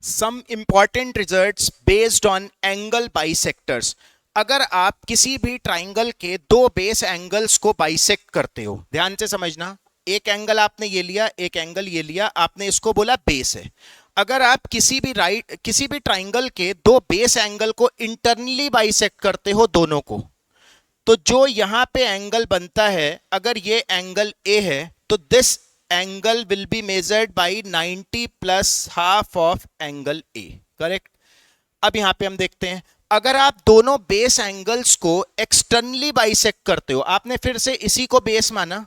Some important results based on angle bisectors. अगर आप किसी भी ट्राइंगल के दो बेस एंगल्स को बाइसेक्ट करते हो, ध्यान से समझना, एक एंगल आपने ये लिया, एक एंगल ये लिया, आपने इसको बोला बेस है। अगर आप किसी भी ट्राइंगल के दो बेस एंगल को इंटरनली बाइसेक्ट करते हो दोनों को, तो जो यहां पे एंगल बनता है, अगर ये एंगल ए है तो this angle will be measured by 90 plus half of angle A. Correct. अब यहां पे हम देखते हैं, अगर आप दोनों बेस एंगल्स को एक्सटर्नली बाइसेक्ट करते हो, आपने फिर से इसी को बेस माना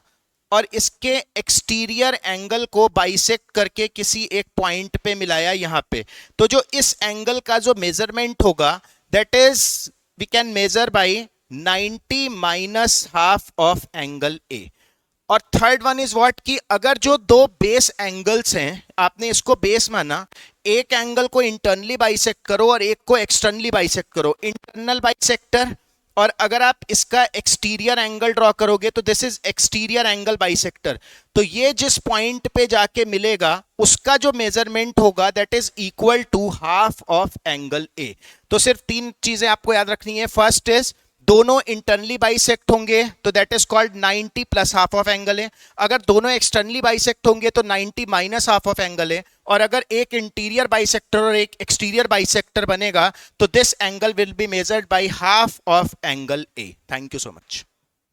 और इसके एक्सटीरियर एंगल को बाइसेक्ट करके किसी एक पॉइंट पे मिलाया यहां पे, तो जो इस एंगल का जो मेजरमेंट होगा that is we can measure by 90 minus half of angle A. और थर्ड वन इज व्हाट, कि अगर जो दो बेस एंगल्स हैं, आपने इसको बेस माना, एक एंगल को इंटरनली बाइसेक्ट करो और एक को एक्सटर्नली बाइसेक्ट करो, इंटरनल बाइसेक्टर, और अगर आप इसका एक्सटीरियर एंगल ड्रॉ करोगे तो this is exterior angle bisector. तो ये जिस पॉइंट पे जाके मिलेगा उसका जो मेजरमेंट होगा that is equal to half of angle A. तो सिर्फ तीन चीजें आपको याद रखनी है। फर्स्ट इज दोनों इंटरनली बाइसेक्ट होंगे तो that is called 90 plus half of angle है। अगर दोनों एक्सटर्नली बाइसेक्ट होंगे तो 90 माइनस हाफ ऑफ एंगल है। और अगर एक इंटीरियर बाइसेक्टर और एक एक्सटीरियर बाइसेक्टर बनेगा तो this angle will be measured by half of angle A. Thank you so much.